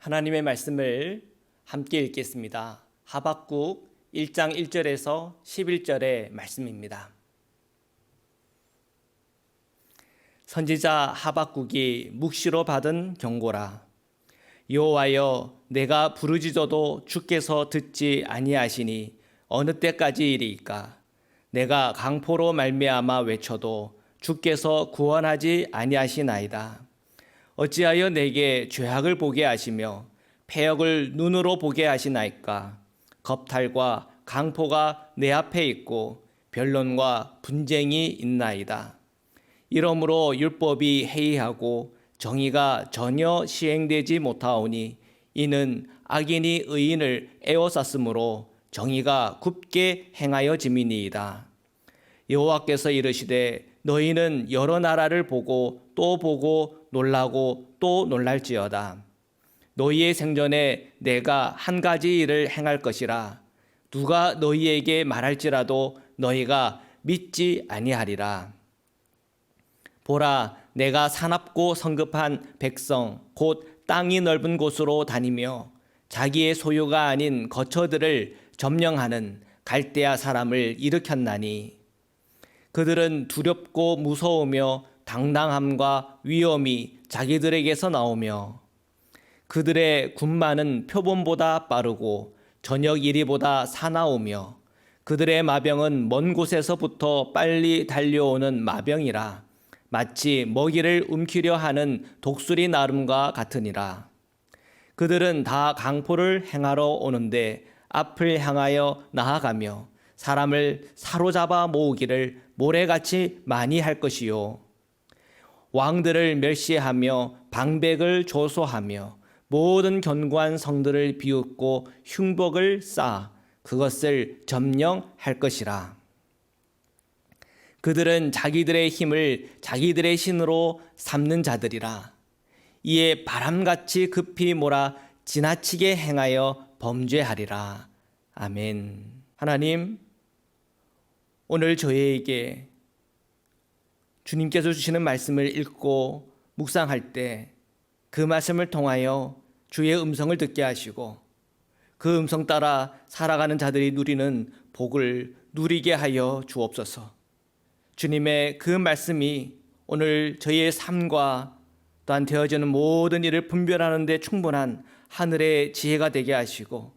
하나님의 말씀을 함께 읽겠습니다. 하박국 1장 1절에서 11절의 말씀입니다. 선지자 하박국이 묵시로 받은 경고라. 여호와여, 내가 부르짖어도 주께서 듣지 아니하시니 어느 때까지이리이까? 내가 강포로 말미암아 외쳐도 주께서 구원하지 아니하시나이다. 어찌하여 내게 죄악을 보게 하시며 패역을 눈으로 보게 하시나이까? 겁탈과 강포가 내 앞에 있고 변론과 분쟁이 있나이다. 이러므로 율법이 해이하고 정의가 전혀 시행되지 못하오니 이는 악인이 의인을 에워쌌으므로 정의가 굽게 행하여짐이니이다. 여호와께서 이르시되 너희는 여러 나라를 보고 또 보고 놀라고 또 놀랄지어다. 너희의 생전에 내가 한 가지 일을 행할 것이라. 누가 너희에게 말할지라도 너희가 믿지 아니하리라. 보라, 내가 사납고 성급한 백성 곧 땅이 넓은 곳으로 다니며 자기의 소유가 아닌 거처들을 점령하는 갈대아 사람을 일으켰나니 그들은 두렵고 무서우며 당당함과 위엄이 자기들에게서 나오며 그들의 군마는 표범보다 빠르고 저녁 이리보다 사나우며 그들의 마병은 먼 곳에서부터 빨리 달려오는 마병이라 마치 먹이를 움키려 하는 독수리 나름과 같으니라. 그들은 다 강포를 행하러 오는데 앞을 향하여 나아가며 사람을 사로잡아 모으기를 모래같이 많이 할 것이요. 왕들을 멸시하며 방백을 조소하며 모든 견고한 성들을 비웃고 흉복을 쌓아 그것을 점령할 것이라. 그들은 자기들의 힘을 자기들의 신으로 삼는 자들이라. 이에 바람같이 급히 몰아 지나치게 행하여 범죄하리라. 아멘. 하나님, 오늘 저희에게 주님께서 주시는 말씀을 읽고 묵상할 때 그 말씀을 통하여 주의 음성을 듣게 하시고 그 음성 따라 살아가는 자들이 누리는 복을 누리게 하여 주옵소서. 주님의 그 말씀이 오늘 저희의 삶과 또한 되어지는 모든 일을 분별하는 데 충분한 하늘의 지혜가 되게 하시고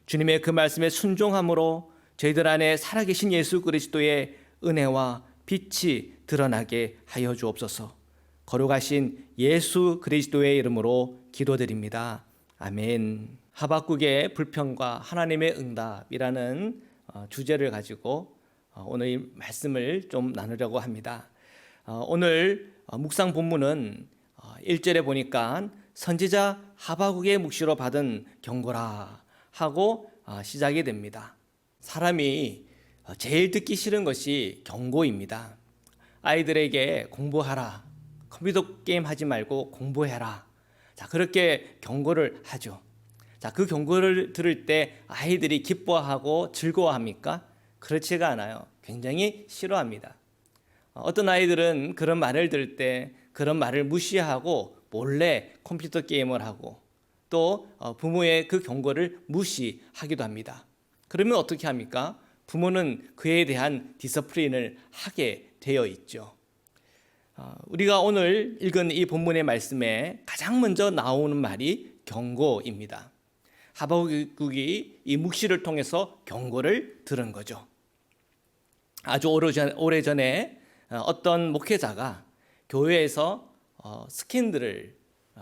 주님의 그 말씀에 순종함으로 저희들 안에 살아계신 예수 그리스도의 은혜와 빛이 드러나게 하여 주옵소서. 거룩하신 예수 그리스도의 이름으로 기도드립니다. 아멘. 하박국의 불평과 하나님의 응답이라는 주제를 가지고 오늘 이 말씀을 좀 나누려고 합니다. 오늘 묵상 본문은 1절에 보니까 선지자 하박국의 묵시로 받은 경고라 하고 시작이 됩니다. 사람이 제일 듣기 싫은 것이 경고입니다. 아이들에게 공부하라, 컴퓨터 게임 하지 말고 공부해라. 자, 그렇게 경고를 하죠. 자, 그 경고를 들을 때 아이들이 기뻐하고 즐거워합니까? 그렇지가 않아요. 굉장히 싫어합니다. 어떤 아이들은 그런 말을 들을 때 그런 말을 무시하고 몰래 컴퓨터 게임을 하고 또 부모의 그 경고를 무시하기도 합니다. 그러면 어떻게 합니까? 부모는 그에 대한 디서플린을 하게 되어 있죠. 우리가 오늘 읽은 이 본문의 말씀에 가장 먼저 나오는 말이 경고입니다. 하박국이 이 묵시를 통해서 경고를 들은 거죠. 아주 오래전에 어떤 목회자가 교회에서 스캔들을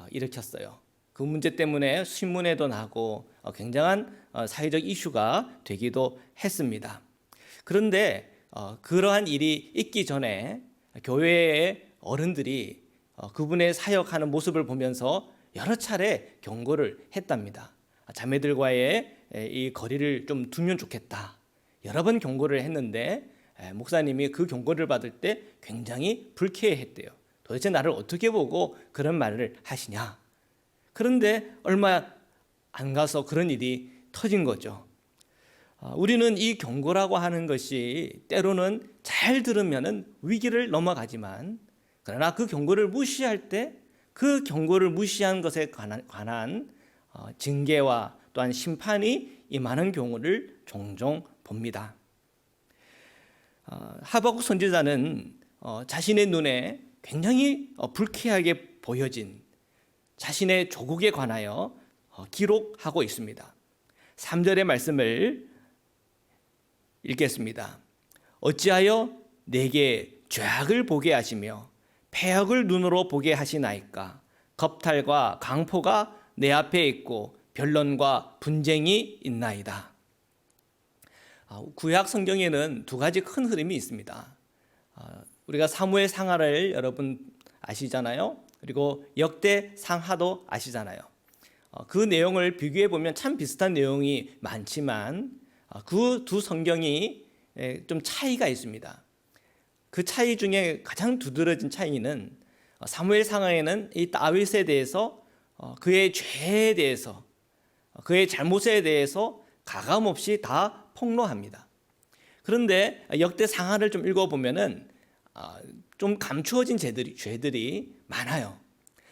일으켰어요. 그 문제 때문에 신문에도 나고 굉장한 사회적 이슈가 되기도 했습니다. 그런데 그러한 일이 있기 전에 교회의 어른들이 그분의 사역하는 모습을 보면서 여러 차례 경고를 했답니다. 자매들과의 이 거리를 좀 두면 좋겠다. 여러 번 경고를 했는데 목사님이 그 경고를 받을 때 굉장히 불쾌했대요. 도대체 나를 어떻게 보고 그런 말을 하시냐. 그런데 얼마 안 가서 그런 일이 터진 거죠. 우리는 이 경고라고 하는 것이 때로는 잘 들으면 위기를 넘어가지만 그러나 그 경고를 무시할 때 그 경고를 무시한 것에 관한 징계와 또한 심판이 임하는 경우를 종종 봅니다. 하박국 선지자는 자신의 눈에 굉장히 불쾌하게 보여진 자신의 조국에 관하여 기록하고 있습니다. 3절의 말씀을 읽겠습니다. 어찌하여 내게 죄악을 보게 하시며 패역을 눈으로 보게 하시나이까. 겁탈과 강포가 내 앞에 있고 변론과 분쟁이 있나이다. 구약 성경에는 두 가지 큰 흐름이 있습니다. 우리가 사무엘 상하를 여러분 아시잖아요. 그리고 역대 상하도 아시잖아요. 그 내용을 비교해 보면 참 비슷한 내용이 많지만 그 두 성경이 좀 차이가 있습니다. 그 차이 중에 가장 두드러진 차이는 사무엘 상하에는 이 다윗에 대해서 그의 죄에 대해서 그의 잘못에 대해서 가감없이 다 폭로합니다. 그런데 역대 상하를 좀 읽어보면은 좀 감추어진 죄들이 많아요.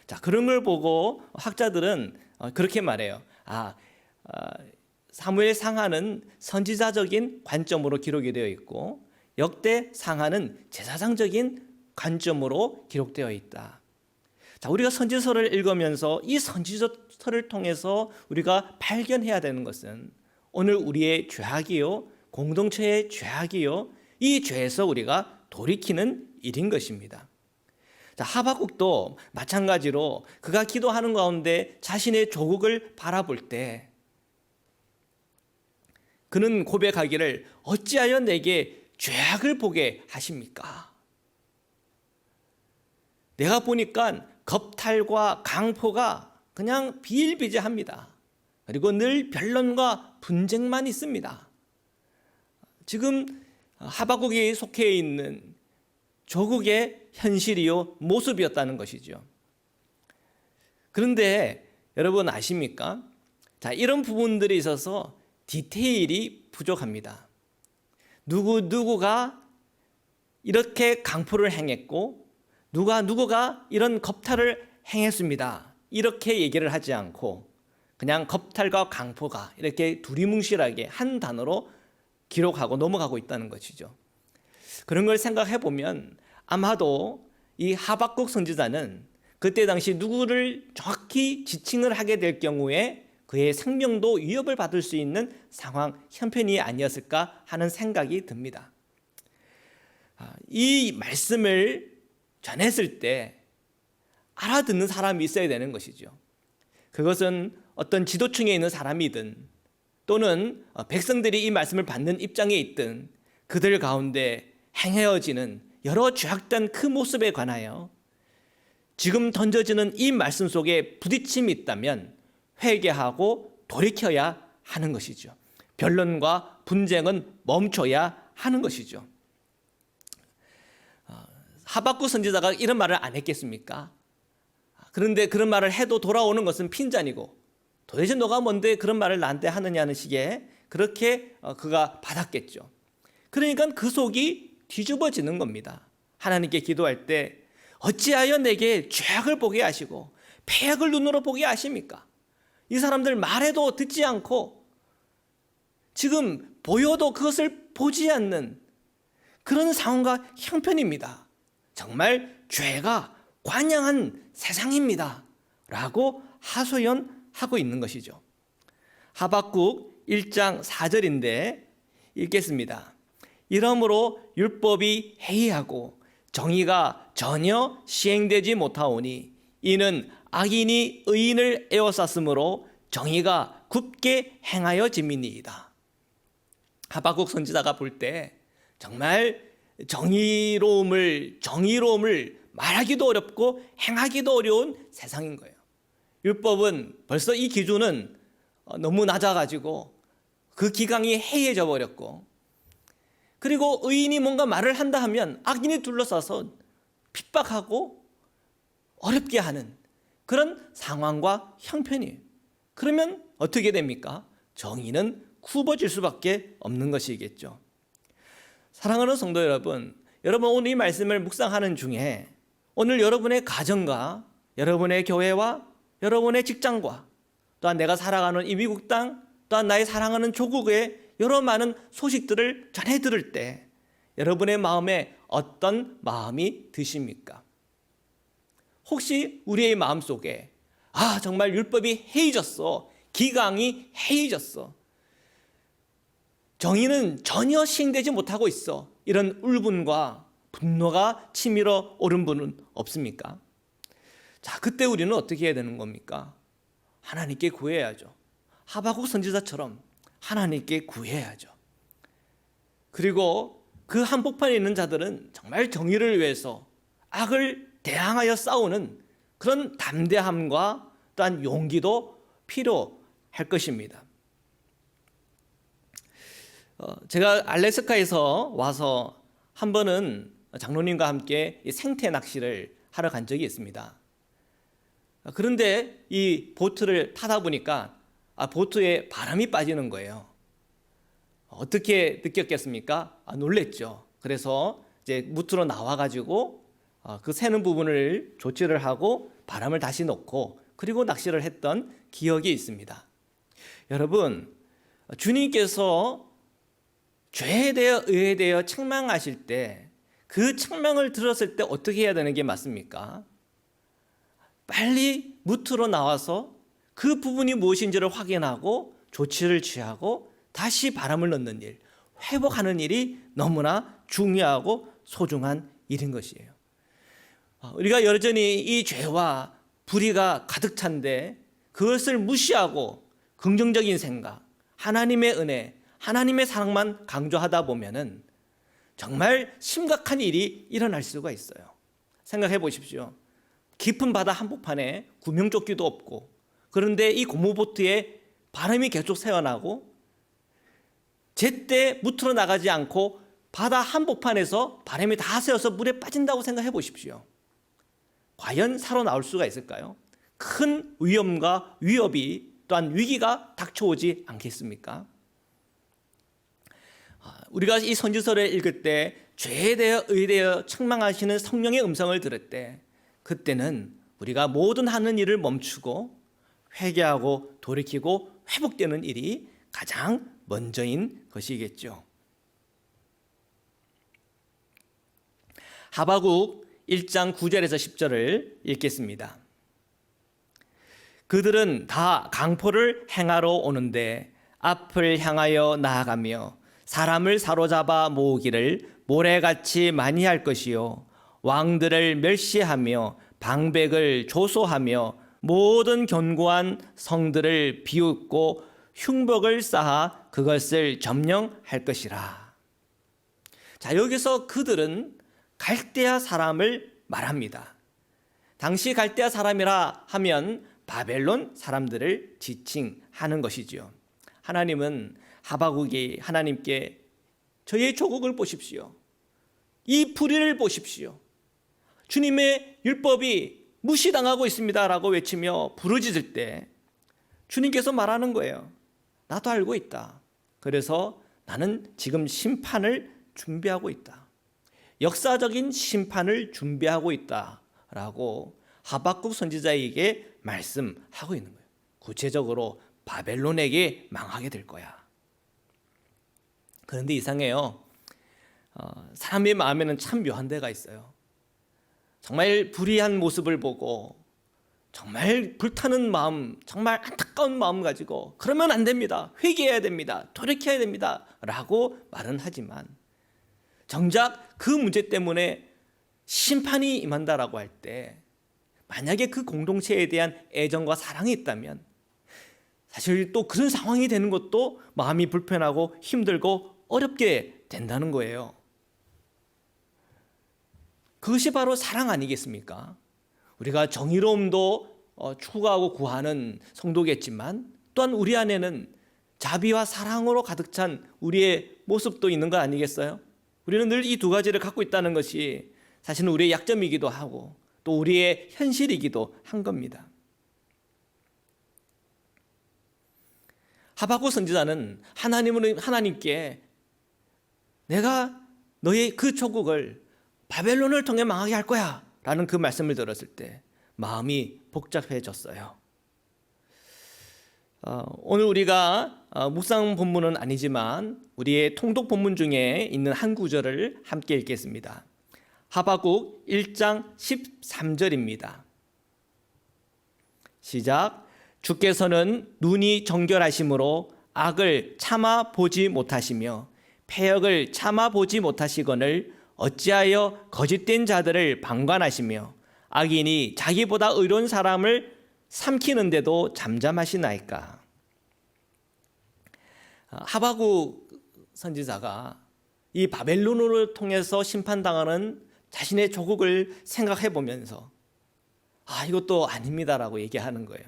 자, 그런 걸 보고 학자들은 그렇게 말해요. 사무엘 상하는 선지자적인 관점으로 기록이 되어 있고 역대 상하는 제사장적인 관점으로 기록되어 있다. 자, 우리가 선지서를 읽으면서 이 선지서를 통해서 우리가 발견해야 되는 것은 오늘 우리의 죄악이요, 공동체의 죄악이요, 이 죄에서 우리가 돌이키는 일인 것입니다. 자, 하박국도 마찬가지로 그가 기도하는 가운데 자신의 조국을 바라볼 때 그는 고백하기를 어찌하여 내게 죄악을 보게 하십니까? 내가 보니까 겁탈과 강포가 그냥 비일비재합니다. 그리고 늘 변론과 분쟁만 있습니다. 지금 하박국이 속해 있는 조국의 현실이요, 모습이었다는 것이죠. 그런데 여러분 아십니까? 자, 이런 부분들이 있어서 디테일이 부족합니다. 누구가 이렇게 강포를 행했고 누가 이런 겁탈을 행했습니다. 이렇게 얘기를 하지 않고 그냥 겁탈과 강포가 이렇게 두리뭉실하게 한 단어로 기록하고 넘어가고 있다는 것이죠. 그런 걸 생각해 보면 아마도 이 하박국 선지자는 그때 당시 누구를 정확히 지칭을 하게 될 경우에 그의 생명도 위협을 받을 수 있는 상황, 형편이 아니었을까 하는 생각이 듭니다. 이 말씀을 전했을 때 알아듣는 사람이 있어야 되는 것이죠. 그것은 어떤 지도층에 있는 사람이든 또는 백성들이 이 말씀을 받는 입장에 있든 그들 가운데 행해어지는 여러 죄악된 그 모습에 관하여 지금 던져지는 이 말씀 속에 부딪힘이 있다면 회개하고 돌이켜야 하는 것이죠. 변론과 분쟁은 멈춰야 하는 것이죠. 하박국 선지자가 이런 말을 안 했겠습니까? 그런데 그런 말을 해도 돌아오는 것은 핀잔이고 도대체 너가 뭔데 그런 말을 나한테 하느냐는 식의 그렇게 그가 받았겠죠. 그러니까 그 속이 뒤집어지는 겁니다. 하나님께 기도할 때 어찌하여 내게 죄악을 보게 하시고 패악을 눈으로 보게 하십니까? 이 사람들 말해도 듣지 않고 지금 보여도 그것을 보지 않는 그런 상황과 형편입니다. 정말 죄가 관영한 세상입니다. 라고 하소연하고 있는 것이죠. 하박국 1장 4절인데 읽겠습니다. 이러므로 율법이 해이하고 정의가 전혀 시행되지 못하오니 이는 악인이 의인을 에워쌌으므로 정의가 굳게 행하여짐이니이다. 하박국 선지자가 볼 때 정말 정의로움을 말하기도 어렵고 행하기도 어려운 세상인 거예요. 율법은 벌써 이 기준은 너무 낮아가지고 그 기강이 해이해져 버렸고, 그리고 의인이 뭔가 말을 한다 하면 악인이 둘러싸서 핍박하고 어렵게 하는 그런 상황과 형편이에요. 그러면 어떻게 됩니까? 정의는 굽어질 수밖에 없는 것이겠죠. 사랑하는 성도 여러분, 여러분 오늘 이 말씀을 묵상하는 중에 오늘 여러분의 가정과 여러분의 교회와 여러분의 직장과 또한 내가 살아가는 이 미국 땅, 또한 나의 사랑하는 조국의 여러 많은 소식들을 전해 들을 때 여러분의 마음에 어떤 마음이 드십니까? 혹시 우리의 마음속에 정말 율법이 해이졌어, 기강이 해이졌어, 정의는 전혀 시행되지 못하고 있어, 이런 울분과 분노가 치밀어 오른 분은 없습니까? 자, 그때 우리는 어떻게 해야 되는 겁니까? 하나님께 구해야죠. 하박국 선지자처럼 하나님께 구해야죠. 그리고 그 한복판에 있는 자들은 정말 정의를 위해서 악을 대항하여 싸우는 그런 담대함과 또한 용기도 필요할 것입니다. 제가 알래스카에서 와서 한 번은 장로님과 함께 생태 낚시를 하러 간 적이 있습니다. 그런데 이 보트를 타다 보니까 보트에 바람이 빠지는 거예요. 어떻게 느꼈겠습니까? 놀랬죠. 그래서 이제 무트로 나와가지고 그 새는 부분을 조치를 하고 바람을 다시 놓고 그리고 낚시를 했던 기억이 있습니다. 여러분, 주님께서 죄에 대해 의에 대해 책망하실 때 그 책망을 들었을 때 어떻게 해야 되는 게 맞습니까? 빨리 무트로 나와서 그 부분이 무엇인지를 확인하고 조치를 취하고 다시 바람을 넣는 일, 회복하는 일이 너무나 중요하고 소중한 일인 것이에요. 우리가 여전히 이 죄와 불의가 가득 찬데 그것을 무시하고 긍정적인 생각, 하나님의 은혜, 하나님의 사랑만 강조하다 보면은 정말 심각한 일이 일어날 수가 있어요. 생각해 보십시오. 깊은 바다 한복판에 구명조끼도 없고, 그런데 이 고무보트에 바람이 계속 새어나고 제때 무트로 나가지 않고 바다 한복판에서 바람이 다 새어서 물에 빠진다고 생각해 보십시오. 과연 살아나올 수가 있을까요? 큰 위험과 위협이 또한 위기가 닥쳐오지 않겠습니까? 우리가 이 선지서를 읽을 때 죄에 대해 의에 대해 책망하시는 성령의 음성을 들을 때 그때는 우리가 모든 하는 일을 멈추고 회개하고 돌이키고 회복되는 일이 가장 먼저인 것이겠죠. 하박국 1장 9절에서 10절을 읽겠습니다. 그들은 다 강포를 행하러 오는데 앞을 향하여 나아가며 사람을 사로잡아 모으기를 모래같이 많이 할 것이요 왕들을 멸시하며 방백을 조소하며 모든 견고한 성들을 비웃고 흉복을 쌓아 그것을 점령할 것이라. 자, 여기서 그들은 갈대아 사람을 말합니다. 당시 갈대아 사람이라 하면 바벨론 사람들을 지칭하는 것이지요. 하나님은 하박국이 하나님께 저의 조국을 보십시오. 이 불의를 보십시오. 주님의 율법이 무시당하고 있습니다라고 외치며 부르짖을 때 주님께서 말하는 거예요. 나도 알고 있다. 그래서 나는 지금 심판을 준비하고 있다. 역사적인 심판을 준비하고 있다라고 하박국 선지자에게 말씀하고 있는 거예요. 구체적으로 바벨론에게 망하게 될 거야. 그런데 이상해요. 사람의 마음에는 참 묘한 데가 있어요. 정말 불의한 모습을 보고 정말 불타는 마음, 정말 안타까운 마음 가지고 그러면 안 됩니다. 회개해야 됩니다. 돌이켜야 됩니다. 라고 말은 하지만 정작 그 문제 때문에 심판이 임한다라고 할 때 만약에 그 공동체에 대한 애정과 사랑이 있다면 사실 또 그런 상황이 되는 것도 마음이 불편하고 힘들고 어렵게 된다는 거예요. 그것이 바로 사랑 아니겠습니까? 우리가 정의로움도 추구하고 구하는 성도겠지만 또한 우리 안에는 자비와 사랑으로 가득 찬 우리의 모습도 있는 거 아니겠어요? 우리는 늘 이 두 가지를 갖고 있다는 것이 사실은 우리의 약점이기도 하고 또 우리의 현실이기도 한 겁니다. 하박국 선지자는 하나님께 내가 너의 그 조국을 바벨론을 통해 망하게 할 거야 라는 그 말씀을 들었을 때 마음이 복잡해졌어요. 오늘 우리가 묵상 본문은 아니지만 우리의 통독 본문 중에 있는 한 구절을 함께 읽겠습니다. 하박국 1장 13절입니다. 시작. 주께서는 눈이 정결하심으로 악을 참아 보지 못하시며 패역을 참아 보지 못하시거늘 어찌하여 거짓된 자들을 방관하시며 악인이 자기보다 의로운 사람을 삼키는데도 잠잠하시나이까. 하박국 선지자가 이 바벨론을 통해서 심판당하는 자신의 조국을 생각해 보면서 이것도 아닙니다라고 얘기하는 거예요.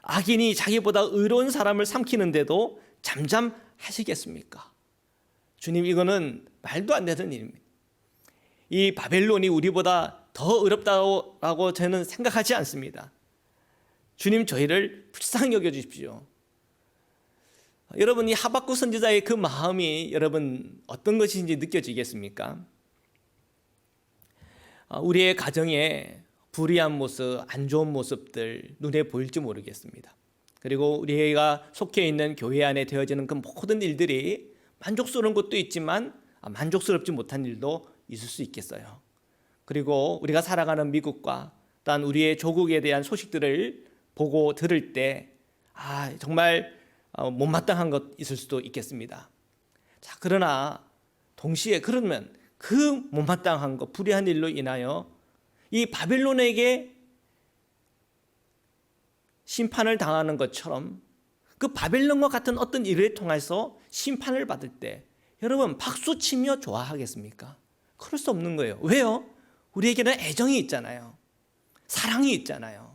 악인이 자기보다 의로운 사람을 삼키는데도 잠잠하시겠습니까? 주님, 이거는 말도 안 되는 일입니다. 이 바벨론이 우리보다 더 어렵다고 저는 생각하지 않습니다. 주님, 저희를 불쌍히 여겨주십시오. 여러분, 이 하박국 선지자의 그 마음이 여러분 어떤 것인지 느껴지겠습니까? 우리의 가정에 불의한 모습, 안 좋은 모습들 눈에 보일지 모르겠습니다. 그리고 우리가 속해 있는 교회 안에 되어지는 그 모든 일들이 만족스러운 것도 있지만 만족스럽지 못한 일도 있을 수 있겠어요. 그리고 우리가 살아가는 미국과 또한 우리의 조국에 대한 소식들을 보고 들을 때 정말 못마땅한 것 있을 수도 있겠습니다. 자, 그러나 동시에 그러면 그 못마땅한 것, 불의한 일로 인하여 이 바벨론에게 심판을 당하는 것처럼 그 바벨론과 같은 어떤 일을 통해서 심판을 받을 때 여러분 박수치며 좋아하겠습니까? 그럴 수 없는 거예요. 왜요? 우리에게는 애정이 있잖아요. 사랑이 있잖아요.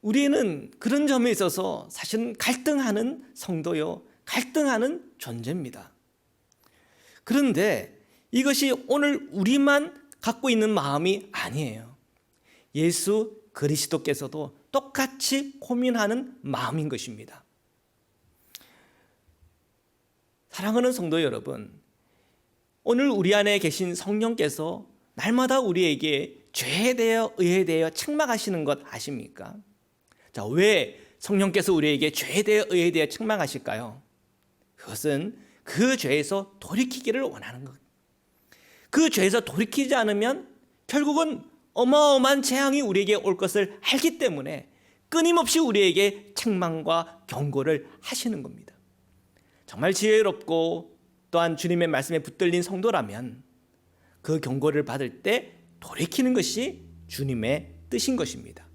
우리는 그런 점에 있어서 사실은 갈등하는 성도요, 갈등하는 존재입니다. 그런데 이것이 오늘 우리만 갖고 있는 마음이 아니에요. 예수 그리스도께서도 똑같이 고민하는 마음인 것입니다. 사랑하는 성도 여러분, 오늘 우리 안에 계신 성령께서 날마다 우리에게 죄에 대하여 의에 대하여 책망하시는 것 아십니까? 자, 왜 성령께서 우리에게 죄에 대하여 의에 대하여 책망하실까요? 그것은 그 죄에서 돌이키기를 원하는 것. 그 죄에서 돌이키지 않으면 결국은 어마어마한 재앙이 우리에게 올 것을 알기 때문에 끊임없이 우리에게 책망과 경고를 하시는 겁니다. 정말 지혜롭고 또한 주님의 말씀에 붙들린 성도라면 그 경고를 받을 때 돌이키는 것이 주님의 뜻인 것입니다.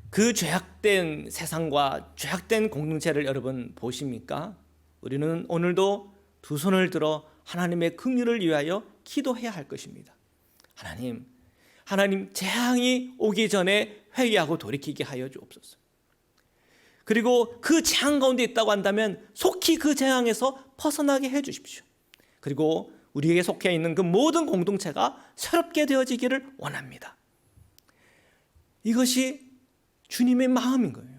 그 죄악된 세상과 죄악된 공동체를 여러분 보십니까? 우리는 오늘도 두 손을 들어 하나님의 긍휼을 위하여 기도해야 할 것입니다. 하나님 재앙이 오기 전에 회개하고 돌이키게 하여 주옵소서. 그리고 그 재앙 가운데 있다고 한다면 속히 그 재앙에서 벗어나게 해 주십시오. 그리고 우리에게 속해 있는 그 모든 공동체가 새롭게 되어지기를 원합니다. 이것이 주님의 마음인 거예요.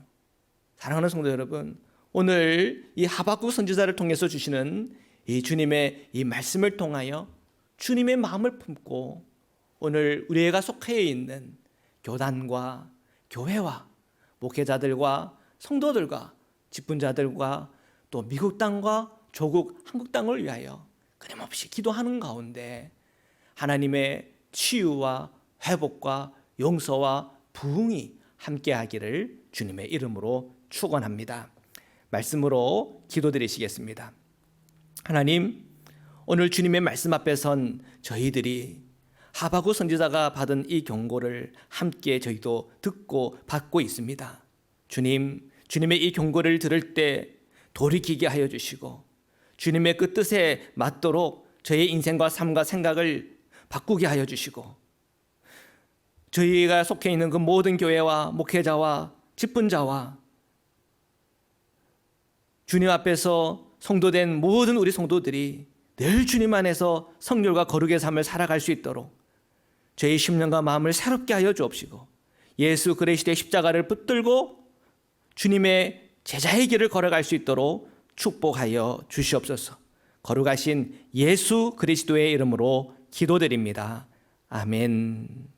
사랑하는 성도 여러분, 오늘 이 하박국 선지자를 통해서 주시는 이 주님의 이 말씀을 통하여 주님의 마음을 품고 오늘 우리가 속해 있는 교단과 교회와 목회자들과 성도들과 직분자들과 또 미국 땅과 조국 한국 땅을 위하여 끊임없이 기도하는 가운데 하나님의 치유와 회복과 용서와 부흥이 함께하기를 주님의 이름으로 축원합니다. 말씀으로 기도드리시겠습니다. 하나님, 오늘 주님의 말씀 앞에 선 저희들이 하박국 선지자가 받은 이 경고를 함께 저희도 듣고 받고 있습니다. 주님, 주님의 이 경고를 들을 때 돌이키게 하여 주시고 주님의 그 뜻에 맞도록 저희의 인생과 삶과 생각을 바꾸게 하여 주시고 저희가 속해 있는 그 모든 교회와 목회자와 직분자와 주님 앞에서 성도된 모든 우리 성도들이 늘 주님 안에서 성결과 거룩의 삶을 살아갈 수 있도록 저희 심령과 마음을 새롭게 하여 주옵시고 예수 그리스도의 십자가를 붙들고 주님의 제자의 길을 걸어갈 수 있도록 축복하여 주시옵소서. 거룩하신 예수 그리스도의 이름으로 기도드립니다. 아멘.